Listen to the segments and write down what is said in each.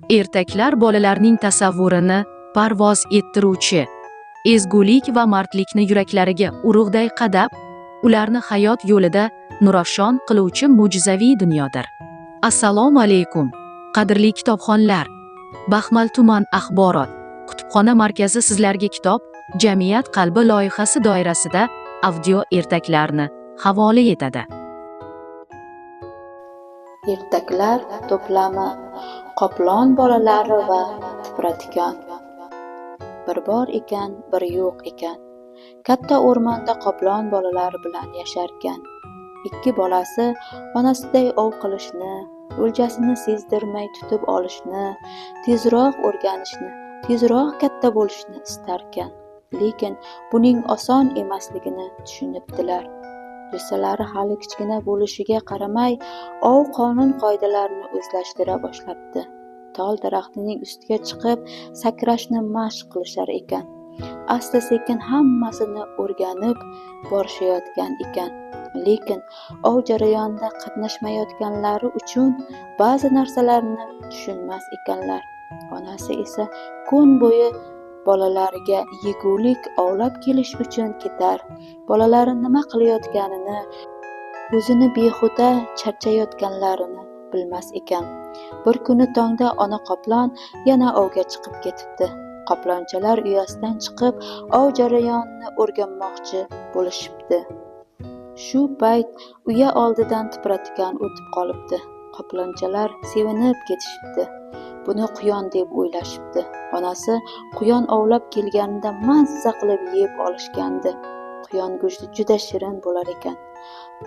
Ertaklar bolalarning tasavvurini parvoz ettiruvchi, ezgulik va mardlikni yuraklariga urug'day qadab, ularni hayot yo'lida nurafshon qiluvchi mo'jizaviy dunyodir. Assalomu alaykum, qadrli kitobxonlar. Baxmal tuman axborot kutubxona markazi sizlarga kitob Jamiyat qalbi loyihasi doirasida audio ertaklarni havola etadi. Ertaklar to'plami qoplon bolalari va tipratikon. Bir bor ekan, bir yo'q ekan. Katta o'rmonda qoplon bolalari bilan yasharkan. Ikki bolasi onasiday ov qilishni, o'ljasini sezdirmay tutib olishni, tezroq o'rganishni, tezroq katta bo'lishni istarkan. Lekin buning oson emasligini tushunibdilar. Jusalari hali kichkina bo'lishiga qaramay, ov qonun qoidalarini o'zlashtira boshlabdi. Tol daraxtining ustiga chiqib, sakrashni mashq qilishar ekan. Asta-sekin hammasini o'rganib borishayotgan ekan. Lekin ov jarayonida qatnashmayotganlari uchun ba'zi narsalarni tushunmas ekanlar. Onasi esa kun bo'yi bolalariga yegulik ovlab kelish uchun ketar. Bolalari nima qilayotganini, o'zini behuda charchayotganlarini bilmas ekan. Bir kuni tongda ona qoplon yana ovga chiqib ketibdi. Qoplonchalar uyasidan chiqib, ov jarayonini o'rganmoqchi bo'lishibdi. Shu payt uya oldidan tipratikon o'tib qolibdi. Qoplonchalar sevinib ketishibdi. Buni quyon deb o'ylashibdi. Onasi quyon ovlab kelganida mazza qilib yeb olishgandi. Quyon go'shti juda shirin bo'lar ekan.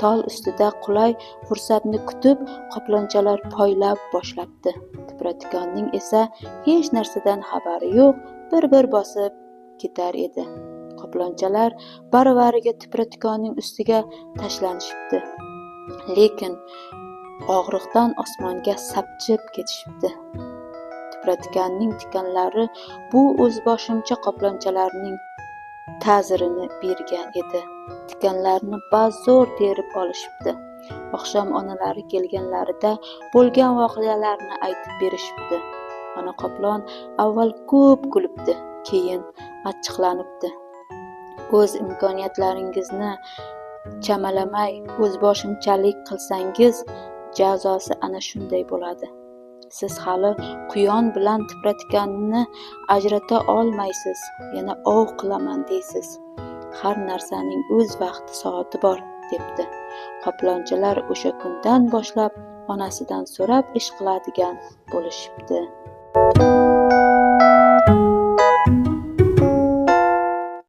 Tol ustida qulay fursatni kutib, qoplonchalar poylab boshlabdi. Tipratikonning esa hech narsadan xabari yo'q, bir bosib ketar edi. Qoplonchalar barvariga tipratikonning ustiga tashlanishibdi. Lekin og'riqdan osmonga sapchib ketishibdi. Tipratikonning tikanlari bu o'zboshimcha qoplonchalarning ta'zirini bergan edi. Tikanlarni bazo'r terib olishibdi. Oqshom onalari kelganlarida bo'lgan voqealarni aytib berishibdi. Ona qoplon avval ko'p kulibdi, keyin achchiqlanibdi. O'z imkoniyatlaringizni chamalamay o'zboshimchalik qilsangiz, jazosi ana shunday bo'ladi. Siz hali quyon bilan tipratikonni ajrata olmaysiz, yana ov qilaman deysiz. Har narsaning o'z vaqti soati bor, debdi. Qoplonchalar o'sha kundan boshlab onasidan so'rab ish qiladigan bo'lishibdi.